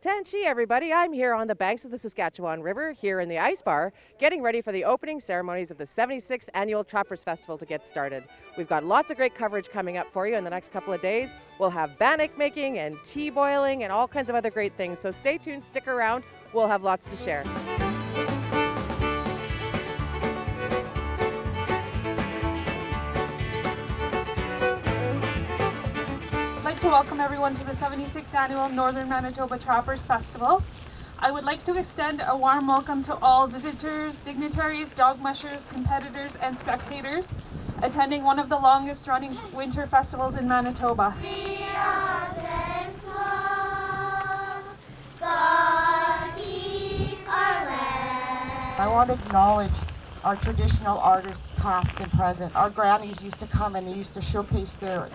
Tanchi, everybody. I'm here on the banks of the Saskatchewan River, here in the Ice Bar, getting ready for the opening ceremonies of the 76th Annual Trappers Festival to get started. We've got lots of great coverage coming up for you in the next couple of days. We'll have bannock making and tea boiling and all kinds of other great things, so stay tuned, stick around. We'll have lots to share. I'd like to welcome everyone to the 76th Annual Northern Manitoba Trappers Festival. I would like to extend a warm welcome to all visitors, dignitaries, dog mushers, competitors, and spectators attending one of the longest running winter festivals in Manitoba. I want to acknowledge our traditional artists, past and present. Our grannies used to come and they used to showcase their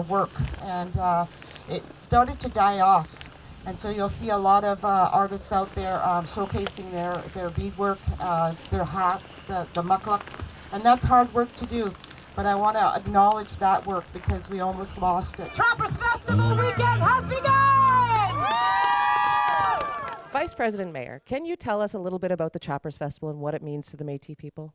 work, and it started to die off. And so you'll see a lot of artists out there showcasing their beadwork, their hats, the mucklucks, and that's hard work to do. But I want to acknowledge that work because we almost lost it. Trappers Festival weekend has begun! Vice President Mayor, can you tell us a little bit about the Trappers Festival and what it means to the Métis people?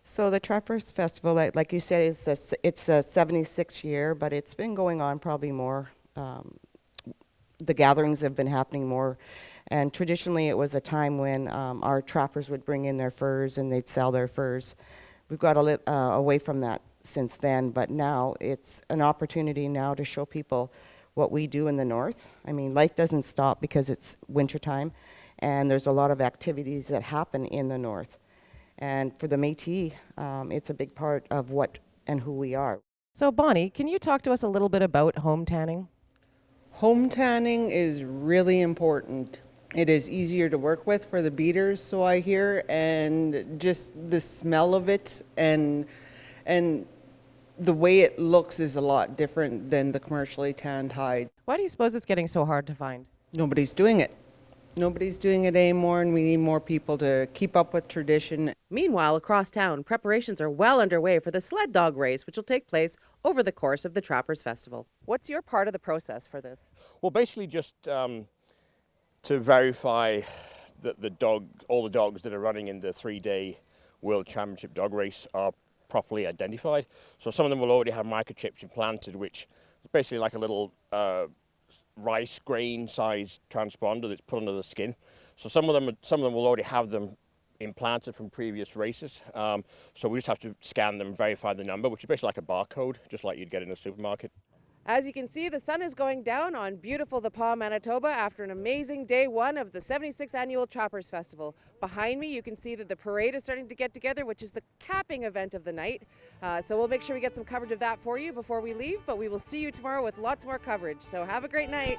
So the Trappers Festival, like you said, it's a 76th year, but it's been going on probably more. The gatherings have been happening more, and traditionally it was a time when our trappers would bring in their furs and they'd sell their furs. We've got away from that since then, but now it's an opportunity now to show people what we do in the north. I mean, life doesn't stop because it's wintertime, and there's a lot of activities that happen in the north. And for the Métis, it's a big part of what and who we are. So Bonnie, can you talk to us a little bit about home tanning? Home tanning is really important. It is easier to work with for the beaters, so I hear, and just the smell of it and the way it looks is a lot different than the commercially tanned hide. Why do you suppose it's getting so hard to find? Nobody's doing it. Nobody's doing it anymore, and we need more people to keep up with tradition. Meanwhile, across town, preparations are well underway for the sled dog race, which will take place over the course of the Trappers Festival. What's your part of the process for this? Well, basically just to verify that all the dogs that are running in the 3-day World Championship dog race are properly identified. So some of them will already have microchips implanted, which is basically like a little rice grain sized transponder that's put under the skin. So some of them will already have them implanted from previous races. So we just have to scan them, verify the number, which is basically like a barcode, just like you'd get in a supermarket. As you can see, the sun is going down on beautiful The Pas, Manitoba after an amazing day one of the 76th Annual Trappers Festival. Behind me, you can see that the parade is starting to get together, which is the capping event of the night. So we'll make sure we get some coverage of that for you before we leave, but we will see you tomorrow with lots more coverage. So have a great night.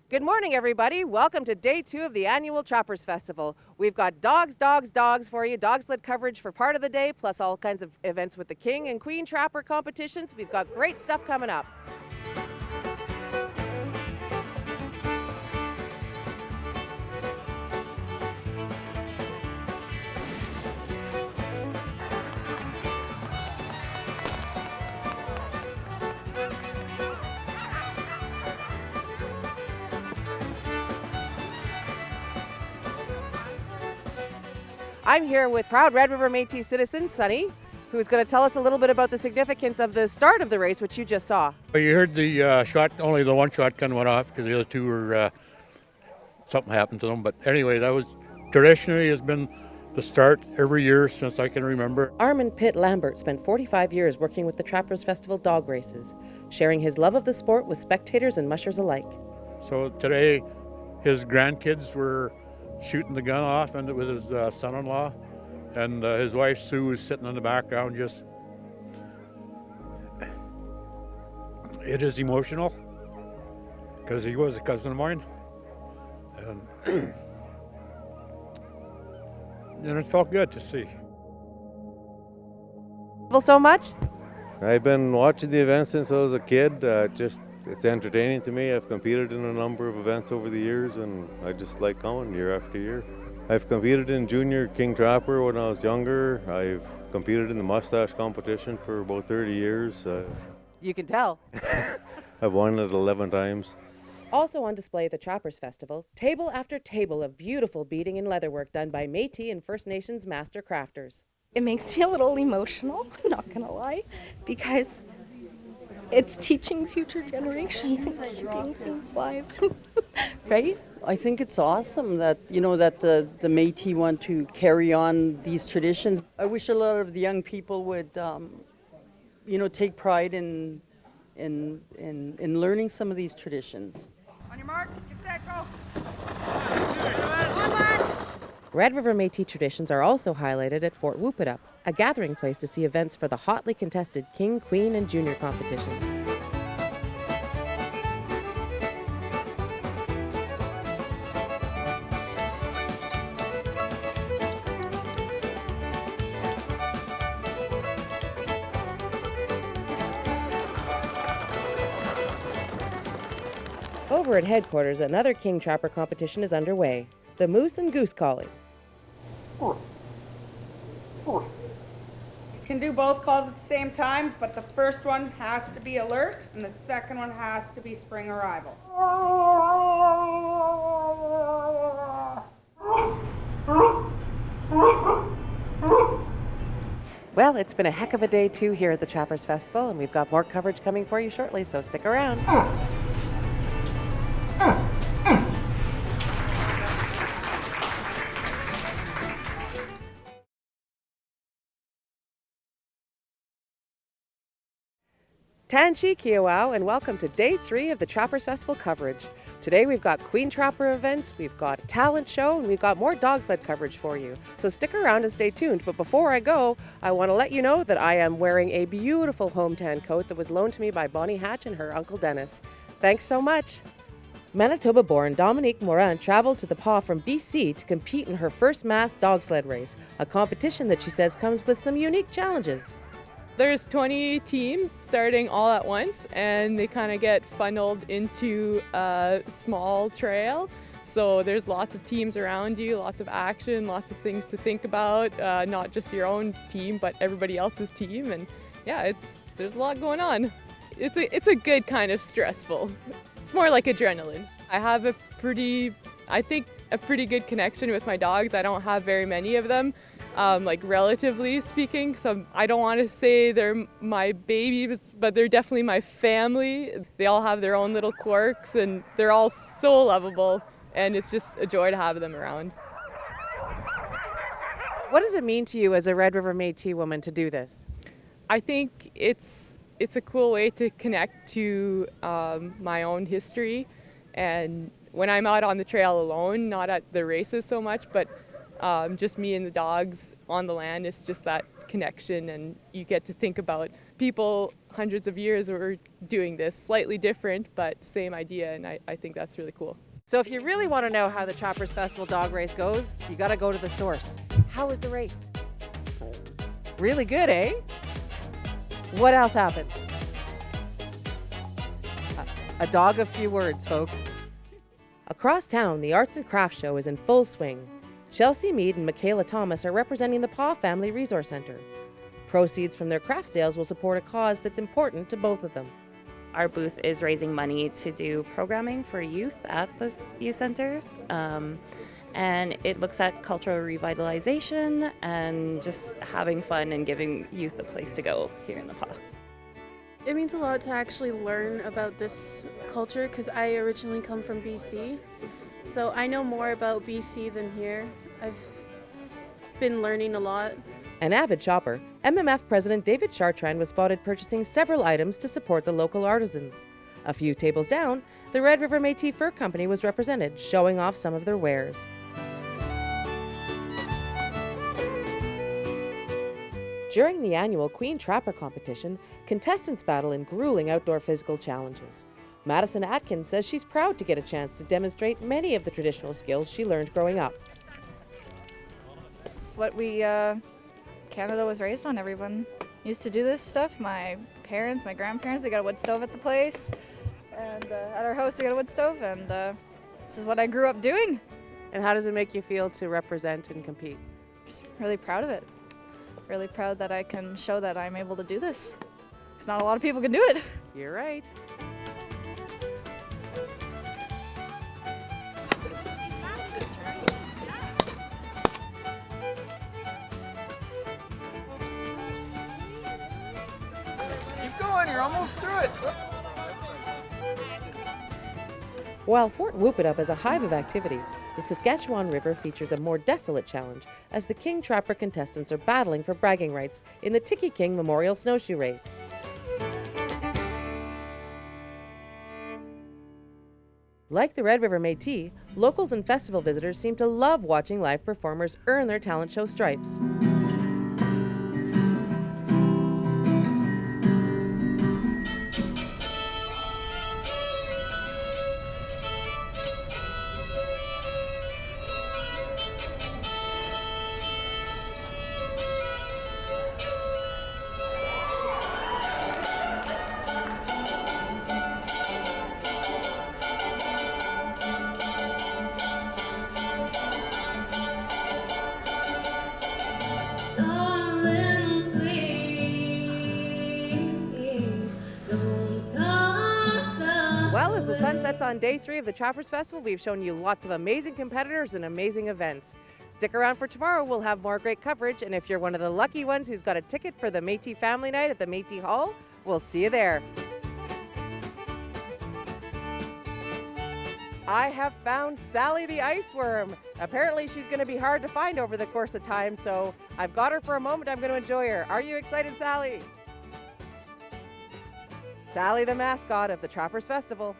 Good morning, everybody. Welcome to day 2 of the annual Trappers Festival. We've got dogs for you, dog sled coverage for part of the day, plus all kinds of events with the King and Queen Trapper competitions. We've got great stuff coming up. I'm here with proud Red River Métis citizen, Sunny, who's going to tell us a little bit about the significance of the start of the race, which you just saw. Well, you heard the shot, only the one shotgun went off because the other two were, something happened to them. But anyway, that was traditionally has been the start every year since I can remember. Armand Pitt Lambert spent 45 years working with the Trappers Festival dog races, sharing his love of the sport with spectators and mushers alike. So today, his grandkids were shooting the gun off and with his son-in-law, and his wife Sue was sitting in the background. Just, it is emotional because he was a cousin of mine, and and it felt good to see. So much? I've been watching the event since I was a kid. It's entertaining to me. I've competed in a number of events over the years, and I just like coming year after year. I've competed in junior King Trapper when I was younger. I've competed in the mustache competition for about 30 years. You can tell. I've won it 11 times. Also on display at the Trappers Festival, table after table of beautiful beading and leatherwork done by Métis and First Nations master crafters. It makes me a little emotional, not gonna lie, because it's teaching future generations and keeping things alive, right? I think it's awesome that that the Métis want to carry on these traditions. I wish a lot of the young people would take pride in learning some of these traditions. On your mark, get set, go. Red River Métis traditions are also highlighted at Fort Whoop-It-Up, a gathering place to see events for the hotly contested King, Queen, and Junior competitions. Over at headquarters, another King Trapper competition is underway, the Moose and Goose Calling. You can do both calls at the same time, but the first one has to be alert and the second one has to be spring arrival. Well, it's been a heck of a day too here at the Trappers Festival, and we've got more coverage coming for you shortly, so stick around. Tanshi Kiawao, and welcome to day 3 of the Trappers Festival coverage. Today we've got Queen Trapper events, we've got a talent show, and we've got more dog sled coverage for you. So stick around and stay tuned. But before I go, I want to let you know that I am wearing a beautiful hometown coat that was loaned to me by Bonnie Hatch and her Uncle Dennis. Thanks so much. Manitoba-born Dominique Morin traveled to the Pas from BC to compete in her first mass dog sled race, a competition that she says comes with some unique challenges. There's 20 teams starting all at once, and they kind of get funneled into a small trail. So there's lots of teams around you, lots of action, lots of things to think about, not just your own team, but everybody else's team. And yeah, there's a lot going on. It's a good kind of stressful. It's more like adrenaline. I have a pretty good connection with my dogs. I don't have very many of them. Relatively speaking, I don't want to say they're my babies, but they're definitely my family. They all have their own little quirks, and they're all so lovable, and it's just a joy to have them around. What does it mean to you as a Red River Métis woman to do this? I think it's a cool way to connect to my own history, and when I'm out on the trail alone, not at the races so much, but just me and the dogs on the land, it's just that connection, and you get to think about people hundreds of years were doing this, slightly different, but same idea, and I think that's really cool. So if you really want to know how the Trappers Festival dog race goes, you got to go to the source. How was the race? Really good, eh? What else happened? A dog of few words, folks. Across town, the Arts and Crafts Show is in full swing. Chelsea Mead and Michaela Thomas are representing the Paw Family Resource Center. Proceeds from their craft sales will support a cause that's important to both of them. Our booth is raising money to do programming for youth at the youth centers, and it looks at cultural revitalization and just having fun and giving youth a place to go here in the Paw. It means a lot to actually learn about this culture because I originally come from BC, so I know more about BC than here. I've been learning a lot. An avid shopper, MMF President David Chartrand was spotted purchasing several items to support the local artisans. A few tables down, the Red River Métis Fur Company was represented, showing off some of their wares. During the annual Queen Trapper competition, contestants battle in grueling outdoor physical challenges. Madison Atkins says she's proud to get a chance to demonstrate many of the traditional skills she learned growing up. It's what Canada was raised on, everyone. used to do this stuff. My parents, my grandparents, they got a wood stove at the place. And at our house we got a wood stove, and this is what I grew up doing. And how does it make you feel to represent and compete? Just really proud of it. Really proud that I can show that I'm able to do this. Because not a lot of people can do it. You're right. Keep going, you're almost through it. While Fort Whoop-It-Up is a hive of activity, the Saskatchewan River features a more desolate challenge as the King Trapper contestants are battling for bragging rights in the Tiki King Memorial Snowshoe Race. Like the Red River Métis, locals and festival visitors seem to love watching live performers earn their talent show stripes. Well, as the sun sets on day 3 of the Trappers Festival, we've shown you lots of amazing competitors and amazing events. Stick around for tomorrow, we'll have more great coverage, and if you're one of the lucky ones who's got a ticket for the Métis Family Night at the Métis Hall, we'll see you there. I have found Sally the Ice Worm. Apparently she's going to be hard to find over the course of time, so I've got her for a moment. I'm going to enjoy her. Are you excited, Sally? Sally, the mascot of the Trappers Festival.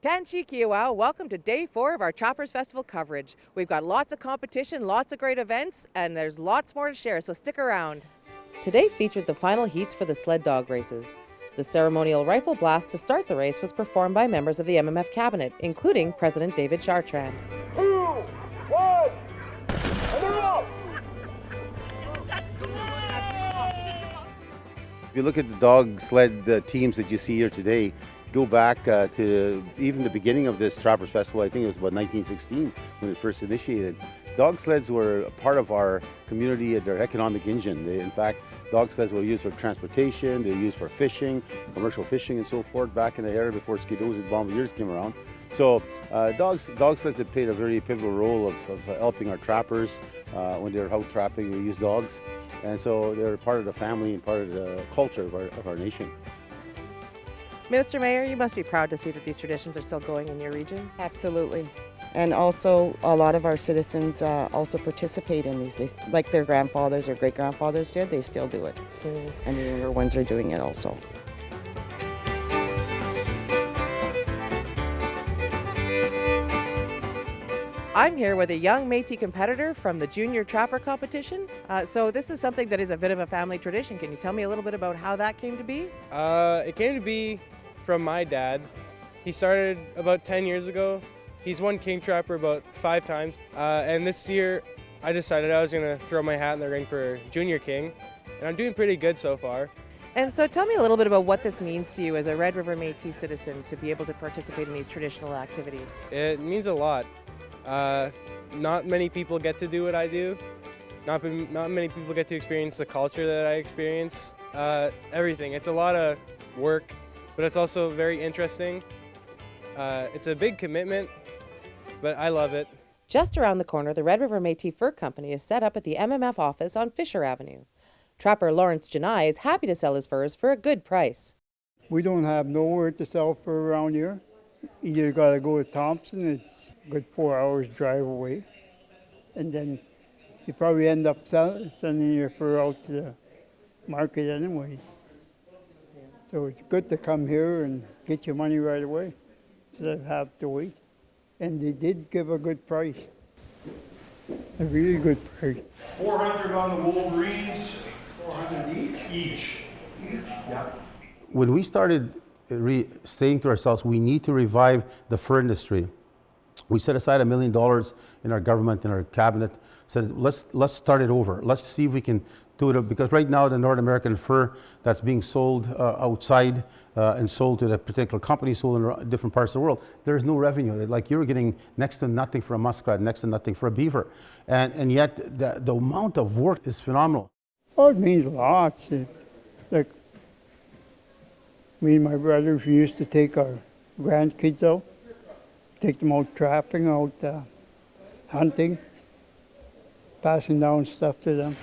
Tanchi Kiawao, welcome to day 4 of our Trappers Festival coverage. We've got lots of competition, lots of great events, and there's lots more to share, so stick around. Today featured the final heats for the sled dog races. The ceremonial rifle blast to start the race was performed by members of the MMF cabinet, including President David Chartrand. 2, 1, and they're off! If you look at the dog sled teams that you see here today, go back to even the beginning of this Trappers Festival. I think it was about 1916 when it first initiated. Dog sleds were a part of our community and their economic engine. In fact, dog sleds were used for transportation, they were used for fishing, commercial fishing and so forth back in the era before skidos and bombardiers came around. So dog sleds have played a very pivotal role of helping our trappers when they're out trapping. They use dogs, and so they're part of the family and part of the culture of our nation. Minister Mayor, you must be proud to see that these traditions are still going in your region. Absolutely. And also, a lot of our citizens also participate in these. They, like their grandfathers or great-grandfathers did, they still do it. And the younger ones are doing it also. I'm here with a young Métis competitor from the Junior Trapper competition. So this is something that is a bit of a family tradition. Can you tell me a little bit about how that came to be? It came to be from my dad. He started about 10 years ago. He's won King Trapper about 5 times. And this year, I decided I was going to throw my hat in the ring for Junior King. And I'm doing pretty good so far. And so tell me a little bit about what this means to you as a Red River Métis citizen to be able to participate in these traditional activities. It means a lot. Not many people get to do what I do. Not many people get to experience the culture that I experience. Everything. It's a lot of work, but it's also very interesting. It's a big commitment, but I love it. Just around the corner, the Red River Métis Fur Company is set up at the MMF office on Fisher Avenue. Trapper Lawrence Janai is happy to sell his furs for a good price. We don't have nowhere to sell fur around here. You got to go to Thompson. It's a good 4 hours drive away. And then you probably end up sending your fur out to the market anyway. So it's good to come here and get your money right away instead of have to wait. And they did give a good price, a really good price. 400 on the Wolverines. 400 each? Yeah. When we started saying to ourselves, we need to revive the fur industry, We set aside $1 million in our government, in our cabinet, said let's start it over. Let's see if we can do it, because right now the North American fur that's being sold outside and sold to the particular company, sold in different parts of the world, there's no revenue. Like, you're getting next to nothing for a muskrat, next to nothing for a beaver. And yet the amount of work is phenomenal. Oh, it means lots. Like, me and my brothers, we used to take our grandkids out, take them out trapping, out hunting, passing down stuff to them.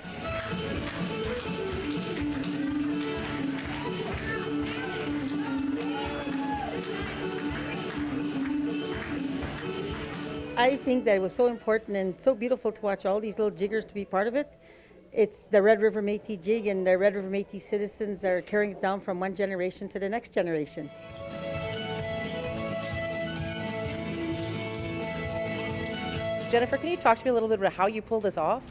I think that it was so important and so beautiful to watch all these little jiggers to be part of it. It's the Red River Métis jig, and the Red River Métis citizens are carrying it down from one generation to the next generation. Jennifer, can you talk to me a little bit about how you pull this off?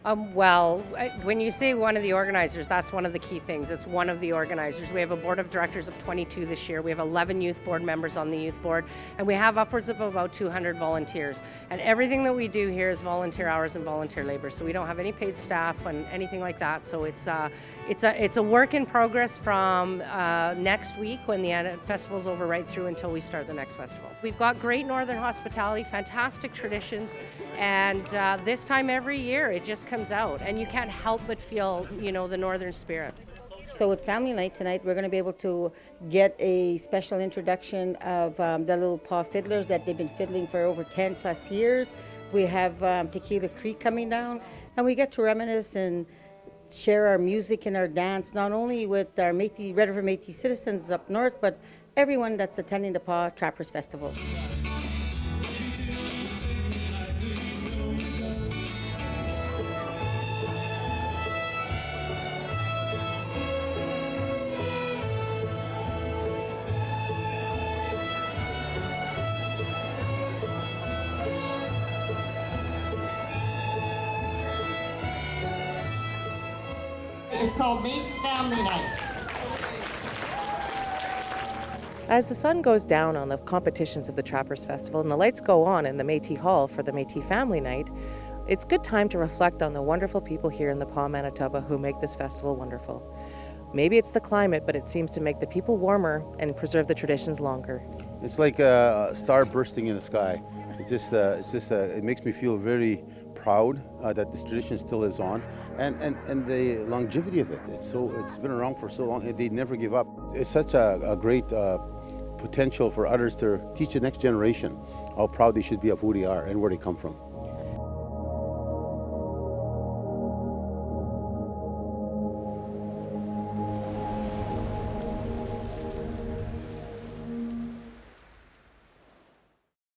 When you say one of the organizers, that's one of the key things. It's one of the organizers. We have a board of directors of 22 this year. We have 11 youth board members on the youth board, and we have upwards of about 200 volunteers. And everything that we do here is volunteer hours and volunteer labor. So we don't have any paid staff and anything like that. So it's a work in progress from next week, when the festival's over, right through until we start the next festival. We've got great northern hospitality, fantastic traditions, and this time every year it just comes out, and you can't help but feel, the northern spirit. So with Family Night tonight, we're going to be able to get a special introduction of the little paw fiddlers that they've been fiddling for over 10 plus years. We have Tequila Creek coming down, and we get to reminisce and share our music and our dance, not only with our Red River Métis citizens up north, but everyone that's attending the Paw Trappers Festival. It's called Métis Family Night. As the sun goes down on the competitions of the Trappers Festival and the lights go on in the Métis Hall for the Métis Family Night, it's good time to reflect on the wonderful people here in the Paw, Manitoba who make this festival wonderful. Maybe it's the climate, but it seems to make the people warmer and preserve the traditions longer. It's like a star bursting in the sky. It makes me feel very proud that this tradition still lives on, and the longevity of it. It's been around for so long, and they never give up. It's such a great potential for others to teach the next generation how proud they should be of who they are and where they come from.